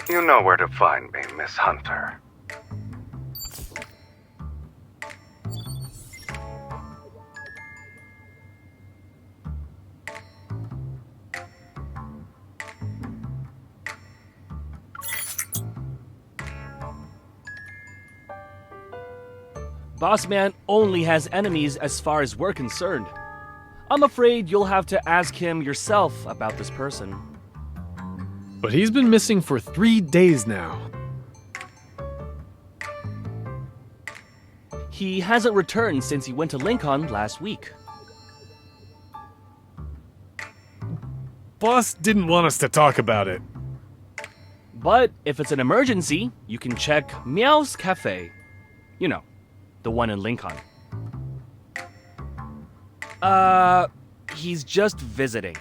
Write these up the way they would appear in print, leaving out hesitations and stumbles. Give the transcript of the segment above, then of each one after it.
You know where to find me, Miss Hunter. Boss Man only has enemies as far as we're concerned. I'm afraid you'll have to ask him yourself about this person. But he's been missing for 3 days now. He hasn't returned since he went to Lincoln last week. Boss didn't want us to talk about it. But if it's an emergency, you can check Meow's Cafe. You know, the one in Lincoln. He's just visiting.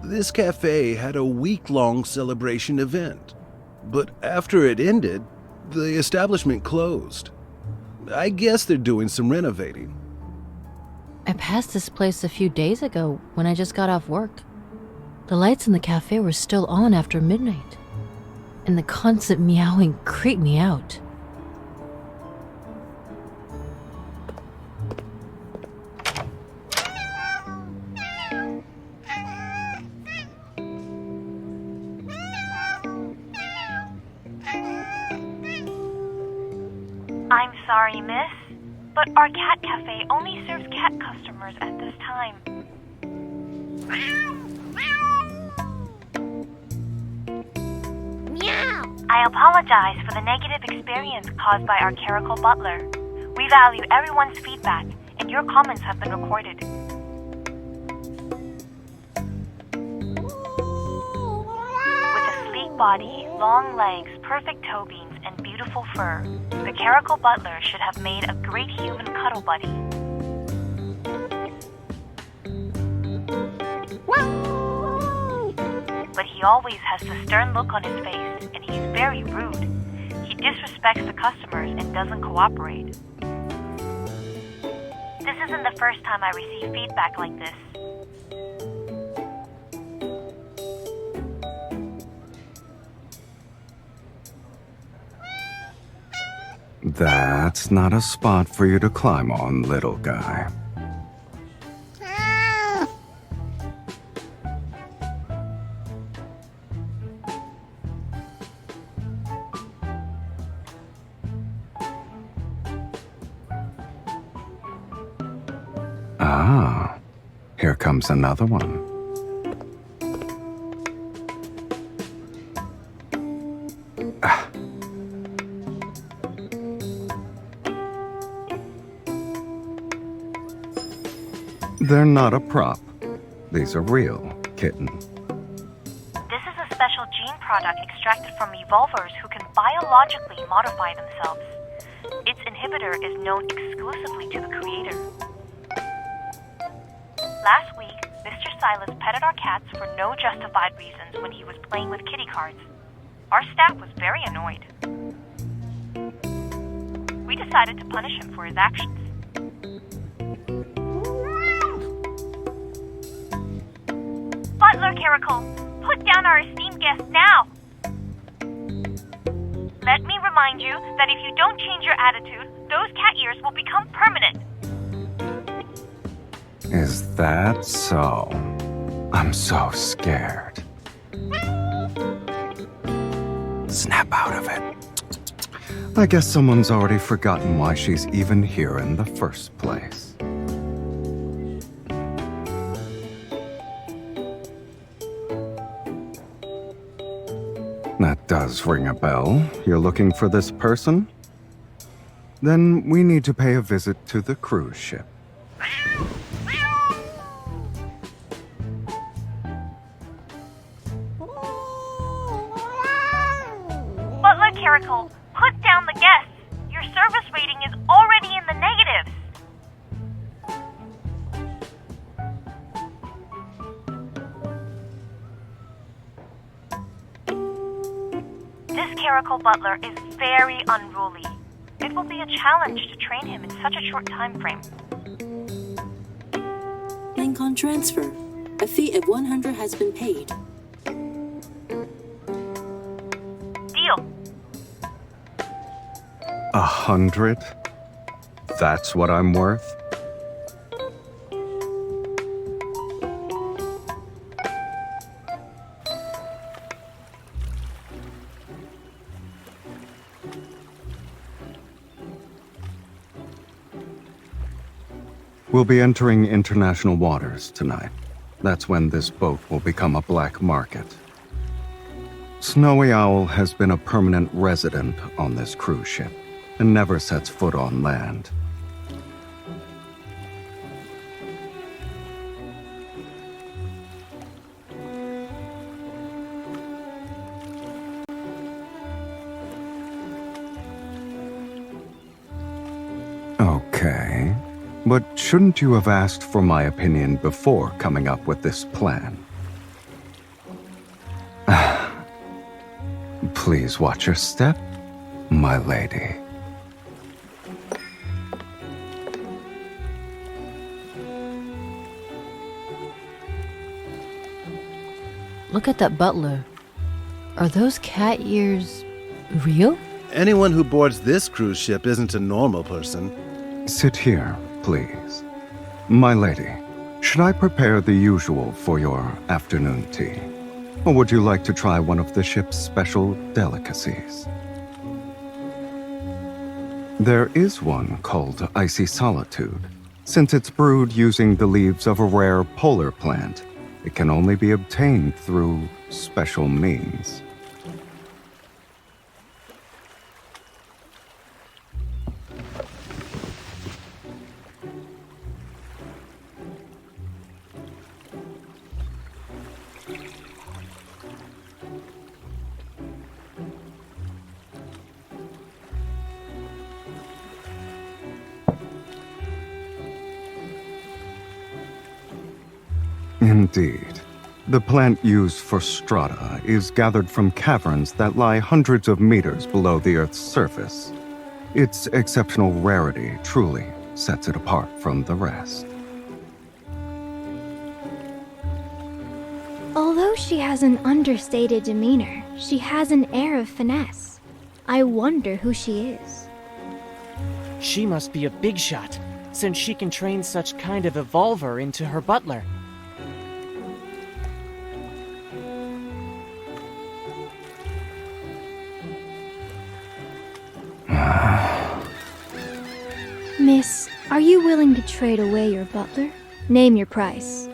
This cafe had a week-long celebration event, but after it ended, the establishment closed. I guess they're doing some renovating. I passed this place a few days ago when I just got off work. The lights in the cafe were still on after midnight, and the constant meowing creeped me out. I'm sorry, miss, but our cat cafe only serves cat customers at this time. Meow! I apologize for the negative experience caused by our clerical butler. We value everyone's feedback, and your comments have been recorded. With a sleek body, long legs, perfect toe beams, and beautiful fur, the clerical butler should have made a great human cuddle buddy. But he always has the stern look on his face, and he's very rude. He disrespects the customers and doesn't cooperate. This isn't the first time I receive feedback like this. That's not a spot for you to climb on, little guy. Ah, here comes another one. They're not a prop. These are real, kitten. This is a special gene product extracted from evolvers who can biologically modify themselves. Its inhibitor is known exclusively to the creator. Last week, Mr. Sylus petted our cats for no justified reasons when he was playing with kitty cards. Our staff was very annoyed. We decided to punish him for his actions. Butler Caracal, put down our esteemed guest now! Let me remind you that if you don't change your attitude, those cat ears will become permanent. Is that so? I'm so scared. Snap out of it. I guess someone's already forgotten why she's even here in the first place. That does ring a bell. You're looking for this person? Then we need to pay a visit to the cruise ship. Butler Caracal, put down the guests. Your service rating is already in the negatives. hierarchical butler is very unruly. It will be a challenge to train him in such a short time frame. Lincoln transfer. A fee of 100 has been paid. Deal. 100? That's what I'm worth? We'll be entering international waters tonight. That's when this boat will become a black market. Snowy Owl has been a permanent resident on this cruise ship and never sets foot on land. Okay. But shouldn't you have asked for my opinion before coming up with this plan? Please watch your step, my lady. Look at that butler. Are those cat ears real? Anyone who boards this cruise ship isn't a normal person. Sit here, please. My lady, should I prepare the usual for your afternoon tea? Or would you like to try one of the ship's special delicacies? There is one called Icy Solitude. Since it's brewed using the leaves of a rare polar plant, it can only be obtained through special means. Indeed. The plant used for strata is gathered from caverns that lie hundreds of meters below the Earth's surface. Its exceptional rarity truly sets it apart from the rest. Although she has an understated demeanor, she has an air of finesse. I wonder who she is. She must be a big shot, since she can train such kind of evolver into her butler. Miss, are you willing to trade away your butler? Name your price.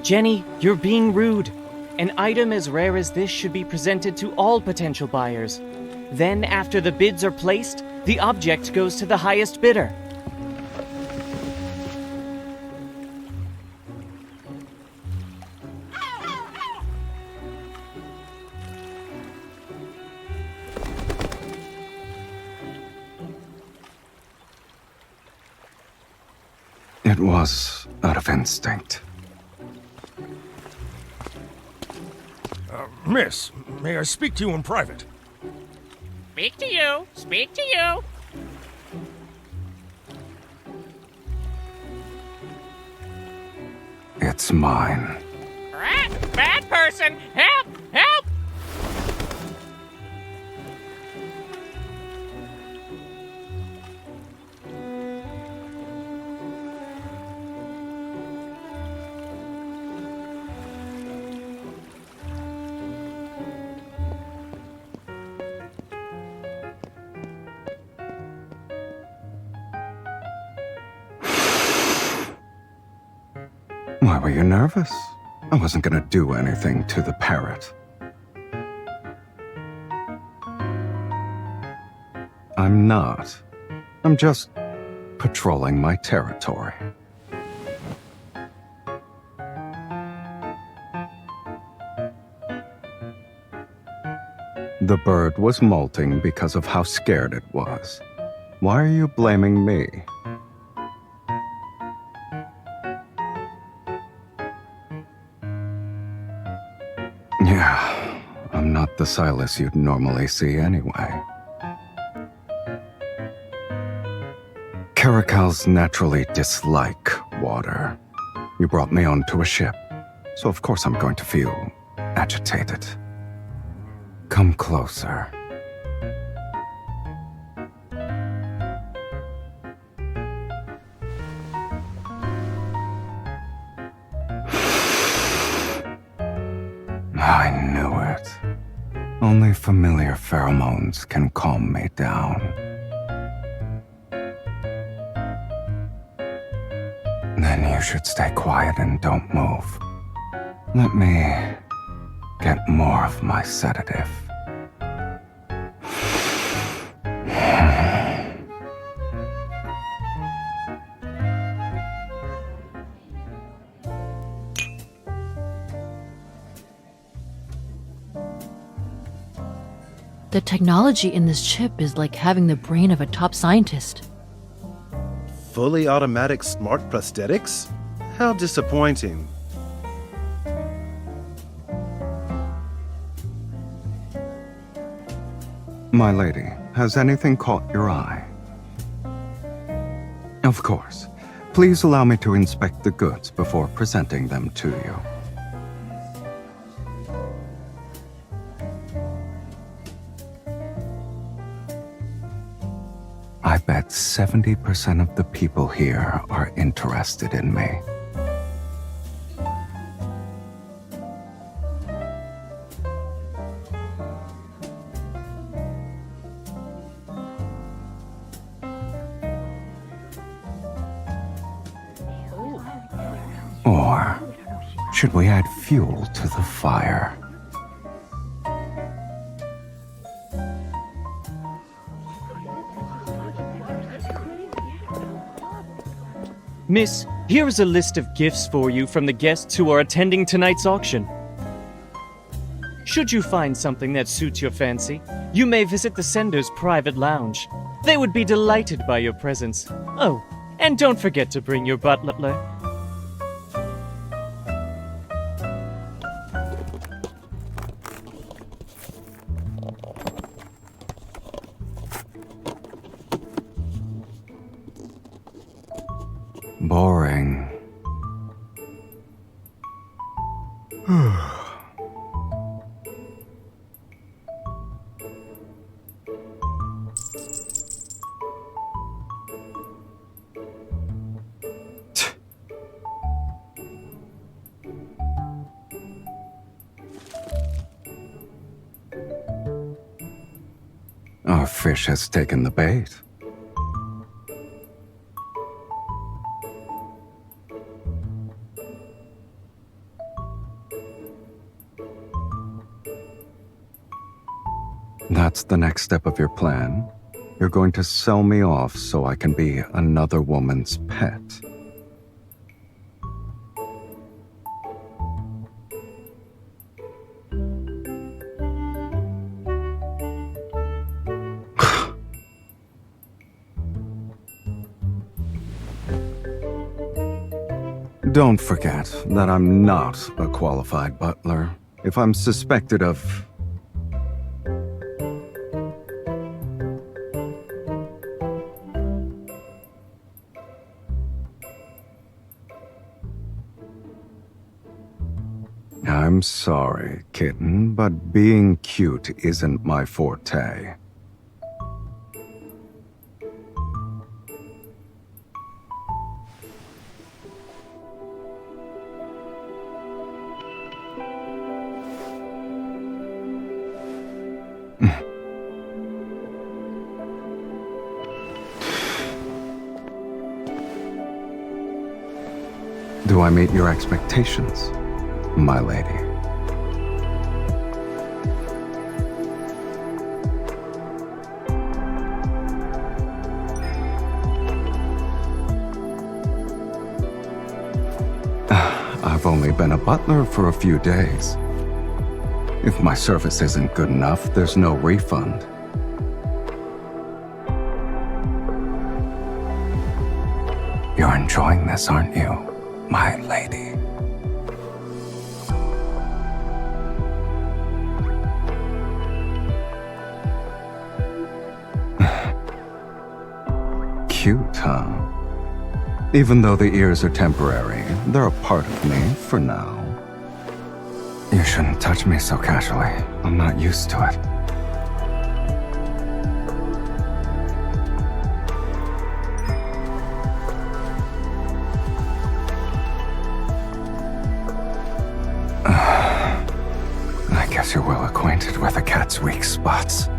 Jenny, you're being rude. An item as rare as this should be presented to all potential buyers. Then, after the bids are placed, the object goes to the highest bidder. It was out of instinct. Miss, may I speak to you in private? Speak to you! Speak to you! It's mine. Bad person! Help! Help! Why were you nervous? I wasn't gonna do anything to the parrot. I'm not. I'm just patrolling my territory. The bird was molting because of how scared it was. Why are you blaming me? Yeah, I'm not the Sylus you'd normally see anyway. Caracals naturally dislike water. You brought me onto a ship, so of course I'm going to feel agitated. Come closer. I knew it. Only familiar pheromones can calm me down. Then you should stay quiet and don't move. Let me get more of my sedative. The technology in this chip is like having the brain of a top scientist. Fully automatic smart prosthetics? How disappointing. My lady, has anything caught your eye? Of course. Please allow me to inspect the goods before presenting them to you. I bet 70% of the people here are interested in me. Or should we add fuel to the fire? Miss, here is a list of gifts for you from the guests who are attending tonight's auction. Should you find something that suits your fancy, you may visit the sender's private lounge. They would be delighted by your presence. Oh, and don't forget to bring your butler. Boring. Our fish has taken the bait. That's the next step of your plan? You're going to sell me off so I can be another woman's pet. Don't forget that I'm not a qualified butler. If I'm suspected of... I'm sorry, kitten, but being cute isn't my forte. Do I meet your expectations, my lady? I've only been a butler for a few days. If my service isn't good enough, there's no refund. You're enjoying this, aren't you, my lady? cute, huh? Even though the ears are temporary, they're a part of me for now. You shouldn't touch me so casually. I'm not used to it. I guess you're well acquainted with a cat's weak spots.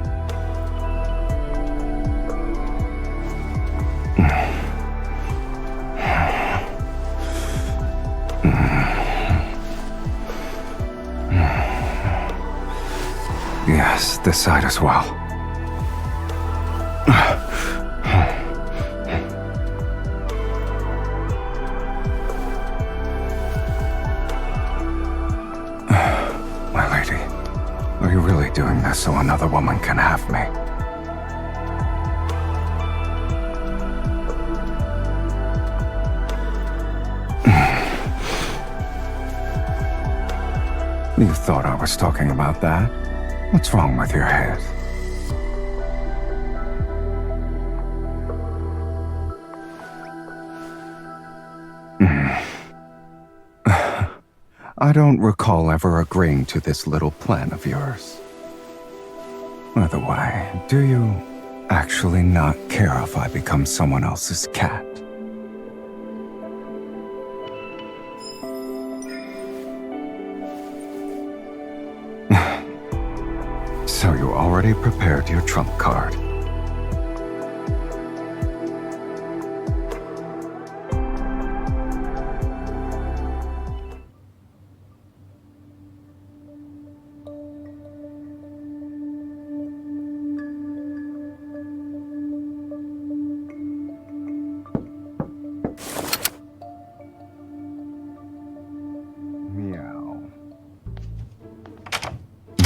Yes, this side as well. My lady, are you really doing this so another woman can have me? You thought I was talking about that? What's wrong with your head? I don't recall ever agreeing to this little plan of yours. By the way, do you actually not care if I become someone else's cat? So you already prepared your trump card.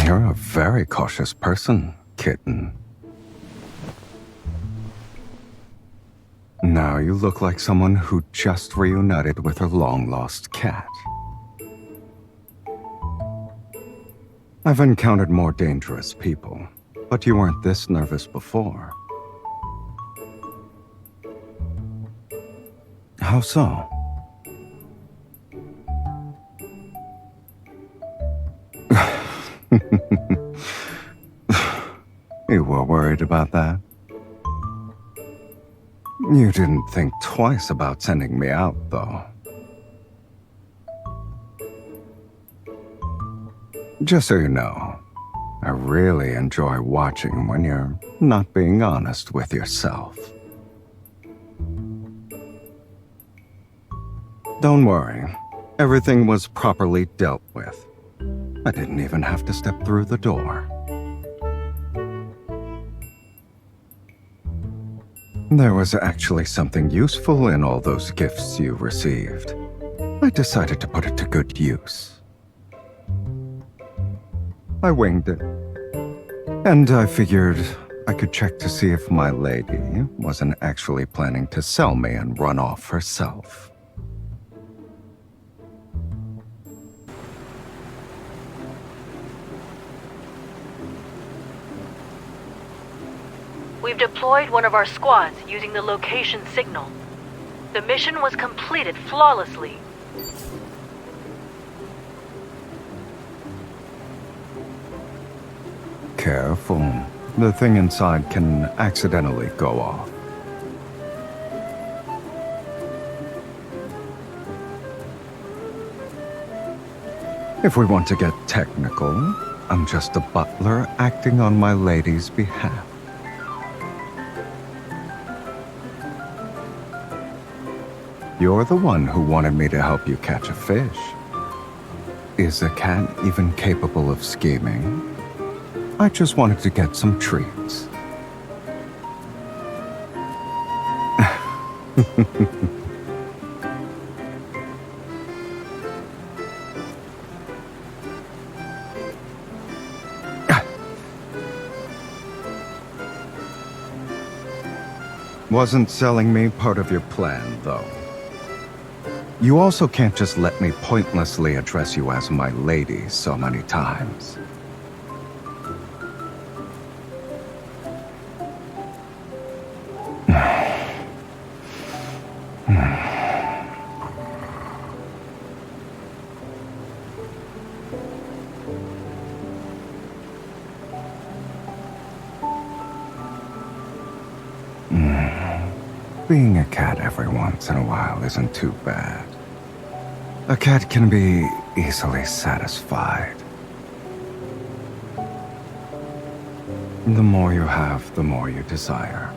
You're a very cautious person, kitten. Now you look like someone who just reunited with her long-lost cat. I've encountered more dangerous people, but you weren't this nervous before. How so? You were worried about that? You didn't think twice about sending me out, though. Just so you know, I really enjoy watching when you're not being honest with yourself. Don't worry, everything was properly dealt with. I didn't even have to step through the door. There was actually something useful in all those gifts you received. I decided to put it to good use. I winged it. And I figured I could check to see if my lady wasn't actually planning to sell me and run off herself. We've deployed one of our squads using the location signal. The mission was completed flawlessly. Careful. The thing inside can accidentally go off. If we want to get technical, I'm just a butler acting on my lady's behalf. You're the one who wanted me to help you catch a fish. Is a cat even capable of scheming? I just wanted to get some treats. Wasn't selling me part of your plan, though. You also can't just let me pointlessly address you as my lady so many times. being a cat every once in a while isn't too bad. A cat can be easily satisfied. The more you have, the more you desire.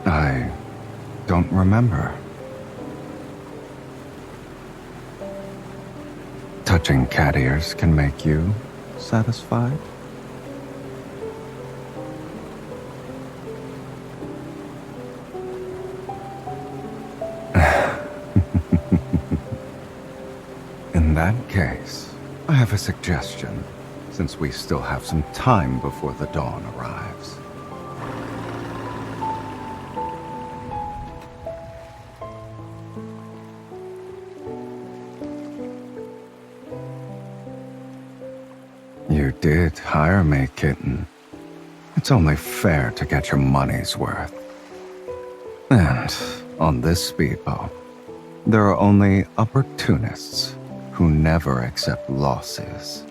I don't remember. Touching cat ears can make you satisfied? In that case, I have a suggestion, since we still have some time before the dawn arrives. You did hire me, kitten. It's only fair to get your money's worth. And on this speedboat, there are only opportunists who never accept losses.